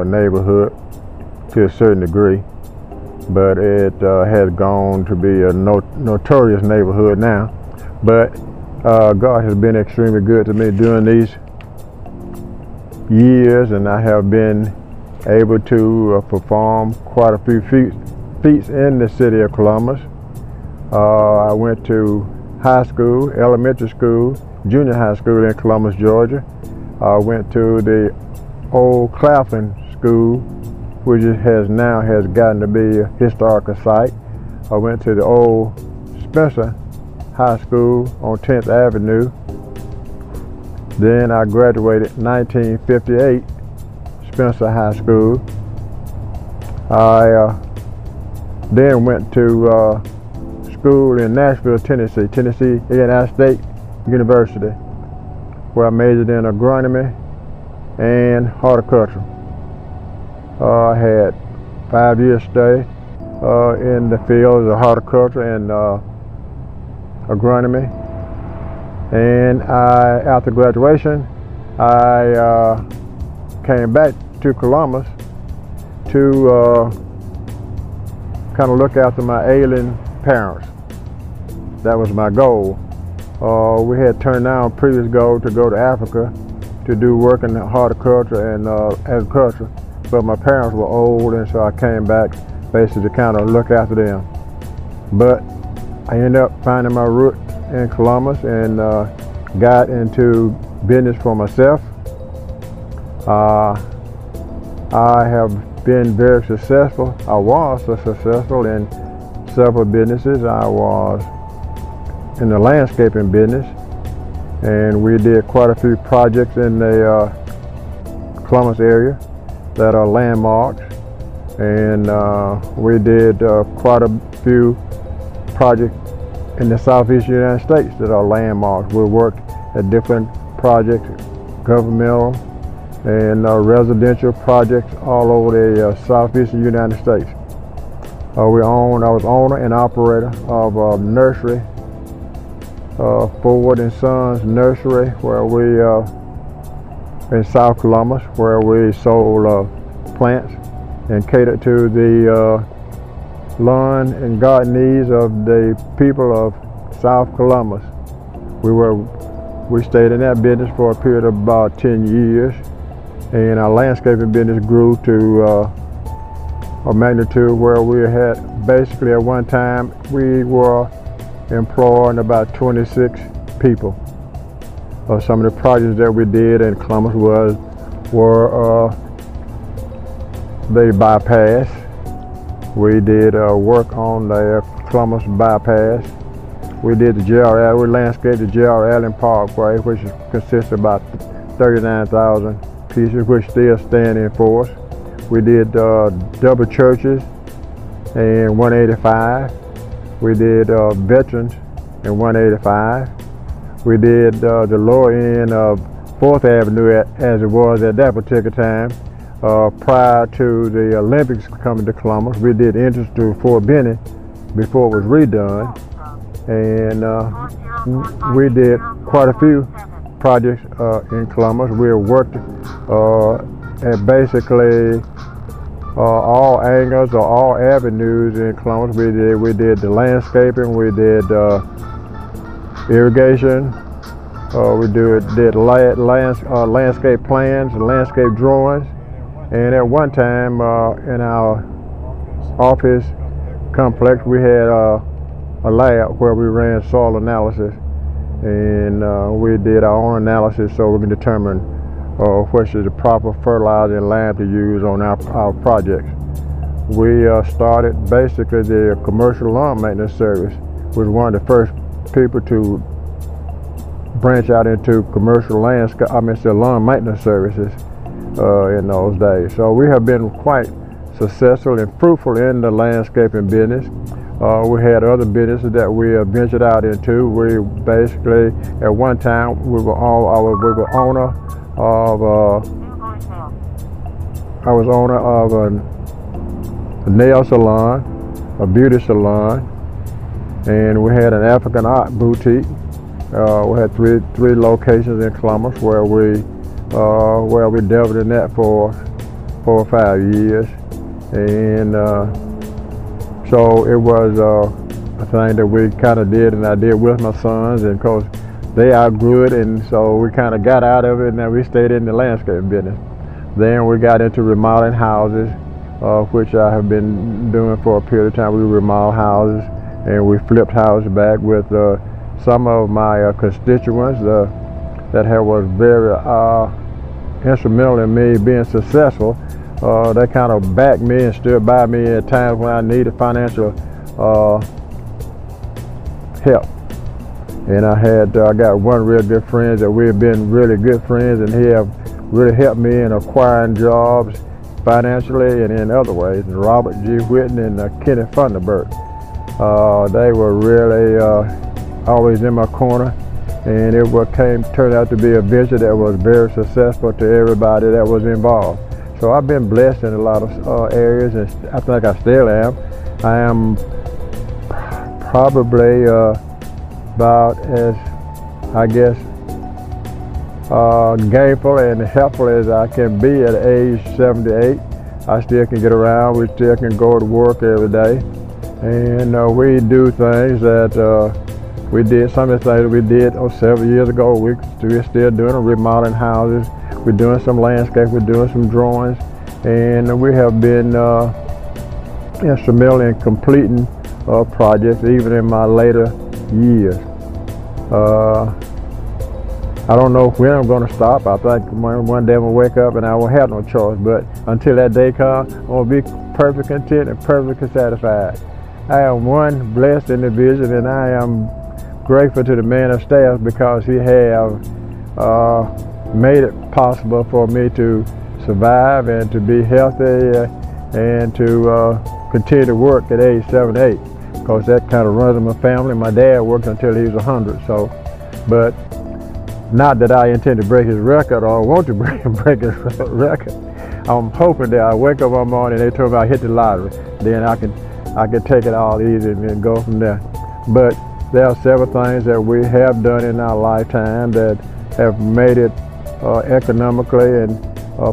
neighborhood to a certain degree, but it has gone to be a notorious neighborhood now. But God has been extremely good to me during these years, and I have been able to perform quite a few feats in the city of Columbus. I went to high school, elementary school, junior high school in Columbus, Georgia. I went to the old Claflin School, which has gotten to be a historical site. I went to the old Spencer High School on 10th Avenue. Then I graduated in 1958, Spencer High School. I then went to school in Nashville, Tennessee A&I State University, where I majored in agronomy and horticulture. I had 5 years stay in the fields of horticulture and agronomy. And after graduation, I came back to Columbus to kind of look after my ailing parents. That was my goal. We had turned down previous goal to go to Africa to do work in horticulture and agriculture, but my parents were old, and so I came back basically to kind of look after them. But I ended up finding my root in Columbus and got into business for myself. I have been very successful. I was successful in several businesses. I was in the landscaping business, and we did quite a few projects in the Columbus area that are landmarks, and we did quite a few projects in the southeast United States that are landmarks. We worked at different projects, governmental and residential projects all over the southeastern United States. I was owner and operator of a nursery, Ford and Sons Nursery, where we in South Columbus, where we sold plants and catered to the lawn and garden needs of the people of South Columbus. We stayed in that business for a period of about 10 years, and our landscaping business grew to a magnitude where we had basically at one time we were employing about 26 people. Some of the projects that we did in Columbus were the bypass. We did work on the Columbus bypass. We did the J.R. we landscaped the J.R. Allen Parkway, which consists of about 39,000 pieces, which still stand in force. We did double churches in 185. We did veterans in 185. We did the lower end of 4th Avenue as it was at that particular time. Prior to the Olympics coming to Columbus, we did entrance to Fort Benning before it was redone. And we did quite a few projects in Columbus. We worked at basically all angles or all avenues in Columbus. We did the landscaping, we did irrigation, we did landscape plans and landscape drawings. And at one time in our office complex, we had a lab where we ran soil analysis, and we did our own analysis so we can determine which is the proper fertilizer and lime to use on our projects. We started basically the commercial lawn maintenance service. Was one of the first people to branch out into commercial lawn maintenance services in those days. So we have been quite successful and fruitful in the landscaping business. We had other businesses that we ventured out into. We basically, at one time, I was owner of a nail salon, a beauty salon, and we had an African art boutique. We had three locations in Columbus where we delved in that for 4 or 5 years, and so it was a thing that we kind of did, and I did with my sons, and of course they outgrew it, and so we kind of got out of it, and then we stayed in the landscape business. Then we got into remodeling houses, which I have been doing for a period of time. We remodeled houses, and we flipped houses back with some of my constituents that was very instrumental in me being successful. They kind of backed me and stood by me at times when I needed financial help. And I got one real good friend that we've been really good friends, and he have really helped me in acquiring jobs financially and in other ways. And Robert G. Whitten and Kenny Funderburk. They were really always in my corner, and it turned out to be a venture that was very successful to everybody that was involved. So I've been blessed in a lot of areas, and I think I still am. I am probably about as, I guess, gainful and helpful as I can be at age 78. I still can get around. We still can go to work every day, and we do things that we did. Some of the things we did several years ago, we're still doing them. Remodeling houses, we're doing some landscape, we're doing some drawings, and we have been instrumental in completing projects even in my later years. I don't know when I'm going to stop. I think one day I'm going to wake up and I won't have no choice, but until that day comes, I'm going to be perfectly content and perfectly satisfied. I am one blessed individual, and I am grateful to the man of staff because he have made it possible for me to survive and to be healthy and to continue to work at age 78, because that kind of runs in my family. My dad worked until he was 100, so, but not that I intend to break his record or want to break his record. I'm hoping that I wake up one morning and they told me I hit the lottery, then I can take it all easy and go from there. But there are several things that we have done in our lifetime that have made it economically and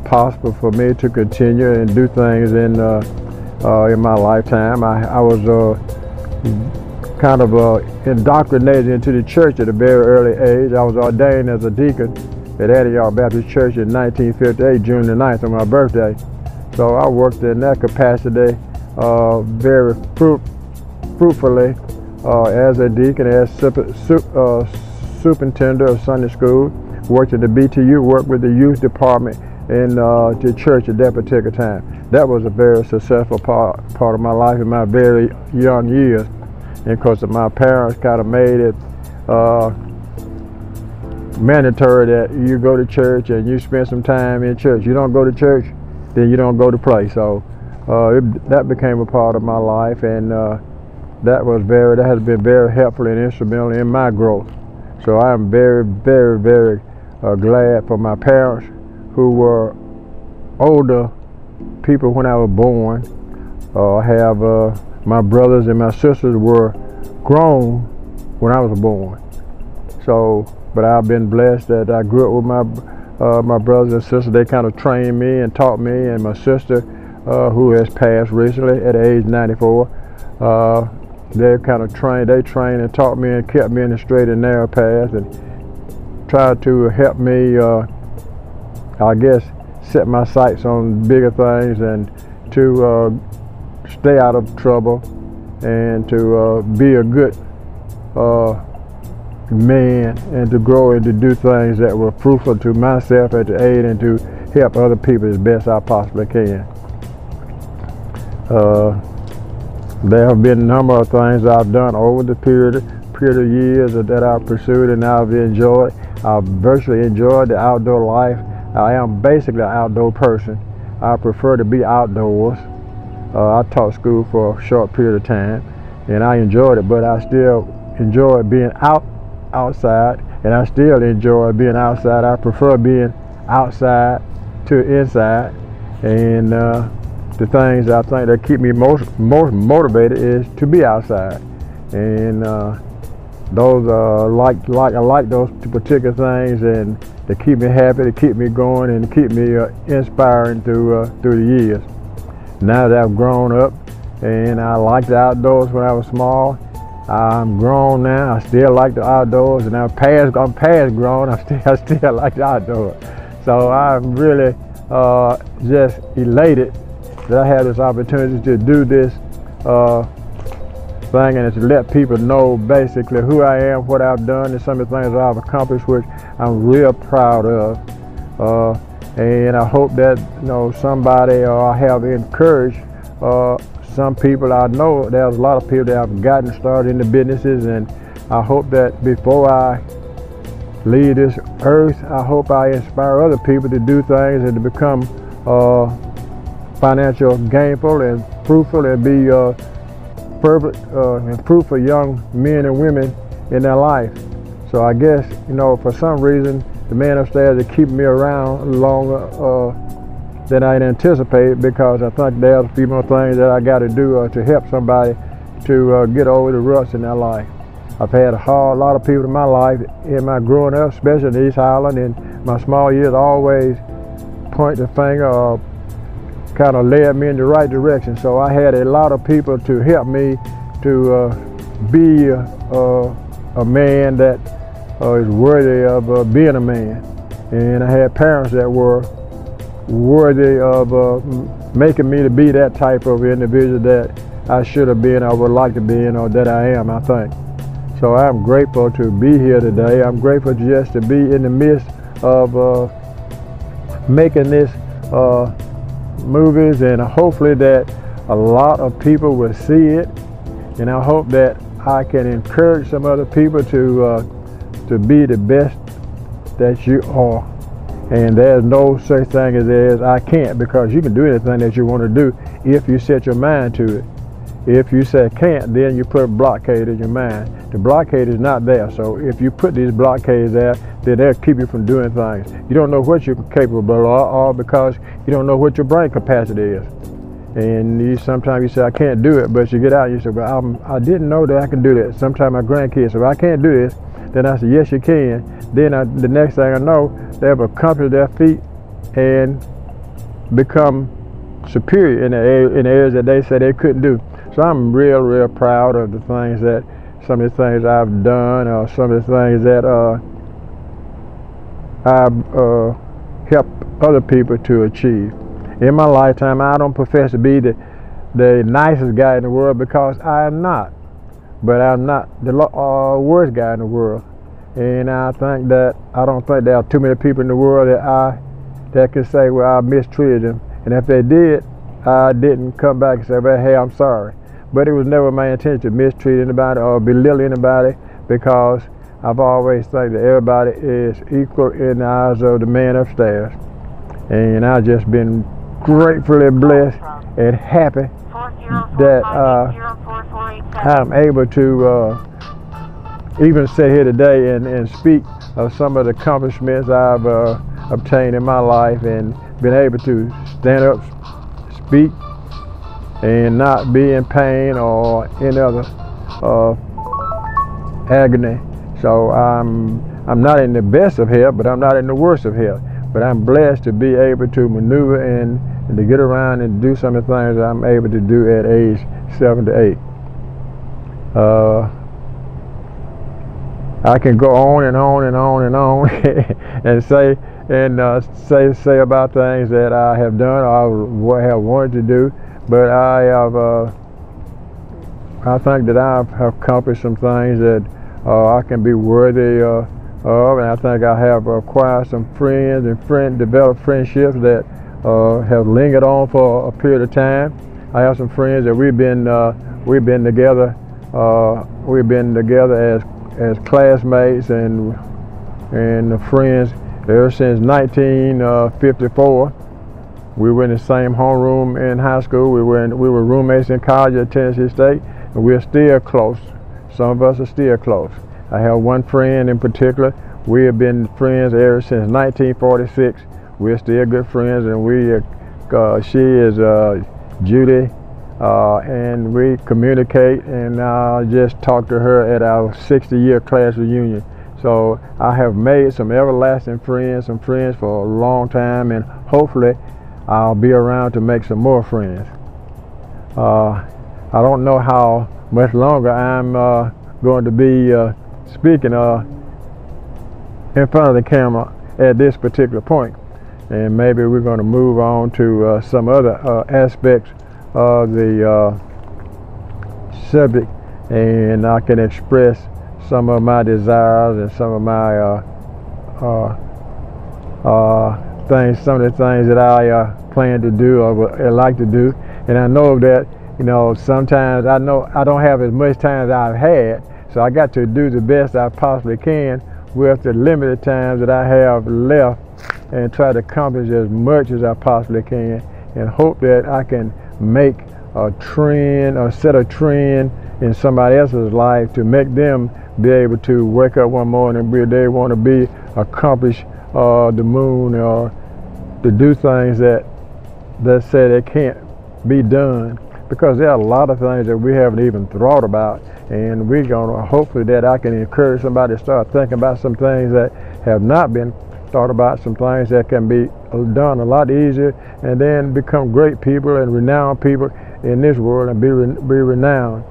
possible for me to continue and do things in my lifetime. I was kind of indoctrinated into the church at a very early age. I was ordained as a deacon at Antioch Baptist Church in 1958, June the 9th, on my birthday. So I worked in that capacity very fruitfully as a deacon, as superintendent of Sunday school. Worked at the BTU, worked with the youth department in the church at that particular time. That was a very successful part of my life in my very young years. And because my parents kind of made it mandatory that you go to church and you spend some time in church. You don't go to church, then you don't go to play. So that became a part of my life, and that has been very helpful and instrumental in my growth. So I am very, very, very glad for my parents, who were older people when I was born. I have my brothers and my sisters were grown when I was born. So, but I've been blessed that I grew up with my brothers and sisters. They kind of trained me and taught me, and my sister, who has passed recently at age 94, they kind of trained and taught me and kept me in the straight and narrow path, and tried to help me, I guess, set my sights on bigger things and to stay out of trouble and to be a good man and to grow and to do things that were fruitful to myself and to aid and to help other people as best I possibly can. There have been a number of things I've done over the period of years that I've pursued and I've enjoyed. I've virtually enjoyed the outdoor life. I am basically an outdoor person. I prefer to be outdoors. I taught school for a short period of time, and I enjoyed it, but I still enjoy being outside, and I still enjoy being outside. I prefer being outside to inside, and the things I think that keep me most motivated is to be outside. And those I like those particular things, and they keep me happy, they keep me going, and keep me inspiring through the years. Now that I've grown up, and I liked the outdoors when I was small, I'm grown now. I still like the outdoors, and I'm past grown. I still like the outdoors. So I'm really just elated that I have this opportunity to do this thing, and to let people know basically who I am, what I've done, and some of the things that I've accomplished, which I'm real proud of. And I hope that somebody I have encouraged some people. I know there's a lot of people that have gotten started in the businesses, and I hope that before I leave this earth, I hope I inspire other people to do things and to become financial gainful and fruitful, and be perfect and fruitful young men and women in their life. So I guess, for some reason, the man upstairs is keeping me around longer than I anticipated, because I think there's a few more things that I got to do to help somebody to get over the ruts in their life. I've had a lot of people in my life, in my growing up, especially in East Highland, in my small years, always point the finger or kind of led me in the right direction. So I had a lot of people to help me to be a man that is worthy of being a man. And I had parents that were worthy of making me to be that type of individual that I should have been, or would like to be, or that I am, I think. So I'm grateful to be here today. I'm grateful just to be in the midst of making this movies, and hopefully that a lot of people will see it, and I hope that I can encourage some other people to be the best that you are. And there's no such thing as I can't, because you can do anything that you want to do if you set your mind to it. If you say can't, then you put a blockade in your mind. The blockade is not there. So if you put these blockades there, then they'll keep you from doing things. You don't know what you're capable of, or because you don't know what your brain capacity is. And sometimes you say, I can't do it, but you get out and you say, well, I didn't know that I can do that. Sometimes my grandkids say, well, I can't do this. Then I say, yes, you can. Then the next thing I know, they have accomplished their feat and become superior in the areas that they said they couldn't do. So I'm real proud of the things that, some of the things I've done, or some of the things that I've helped other people to achieve. In my lifetime, I don't profess to be the nicest guy in the world, because I am not. But I'm not the worst guy in the world. And I don't think there are too many people in the world that can say, well, I mistreated them. And if they did, I didn't come back and say, well, hey, I'm sorry. But it was never my intention to mistreat anybody or belittle anybody, because I've always thought that everybody is equal in the eyes of the man upstairs. And I've just been gratefully blessed and happy that I'm able to even sit here today and speak of some of the accomplishments I've obtained in my life, and been able to stand up, speak, and not be in pain or any other agony. So I'm not in the best of health, but I'm not in the worst of health. But I'm blessed to be able to maneuver and to get around and do some of the things that I'm able to do at age 78. I can go on and on and on and on and say about things that I have done or have wanted to do, but I think that I've accomplished some things that I can be worthy of, and I think I have acquired some friends and developed friendships that have lingered on for a period of time. I have some friends that we've been together as classmates and friends ever since 1954. We were in the same homeroom in high school. We were roommates in college at Tennessee State, and we're still close. Some of us are still close. I have one friend in particular. We have been friends ever since 1946. We're still good friends, and she is Judy and we communicate, and I just talked to her at our 60-year class reunion. So I have made some everlasting friends, some friends for a long time, and hopefully I'll be around to make some more friends. I don't know how much longer I'm going to be speaking in front of the camera at this particular point, and maybe we're going to move on to some other aspects of the subject, and I can express some of my desires and some of my things, some of the things that I plan to do or would like to do. And I know that, you know, sometimes I know I don't have as much time as I've had, so I got to do the best I possibly can with the limited time that I have left, and try to accomplish as much as I possibly can, and hope that I can make a trend or set a trend in somebody else's life to make them be able to wake up one morning and they want to be accomplish the moon, or to do things that say they can't be done, because there are a lot of things that we haven't even thought about, and we're going to hopefully that I can encourage somebody to start thinking about some things that have not been thought about, some things that can be done a lot easier, and then become great people and renowned people in this world and be renowned.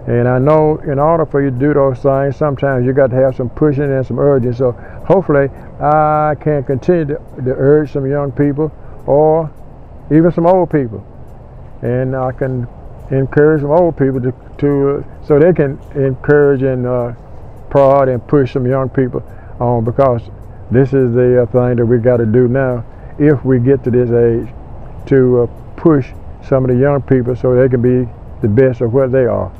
And I know in order for you to do those things, sometimes you got to have some pushing and some urging. So hopefully I can continue to urge some young people, or even some old people, and I can encourage some old people to so they can encourage and prod and push some young people on, because this is the thing that we got to do now if we get to this age, to push some of the young people so they can be the best of what they are.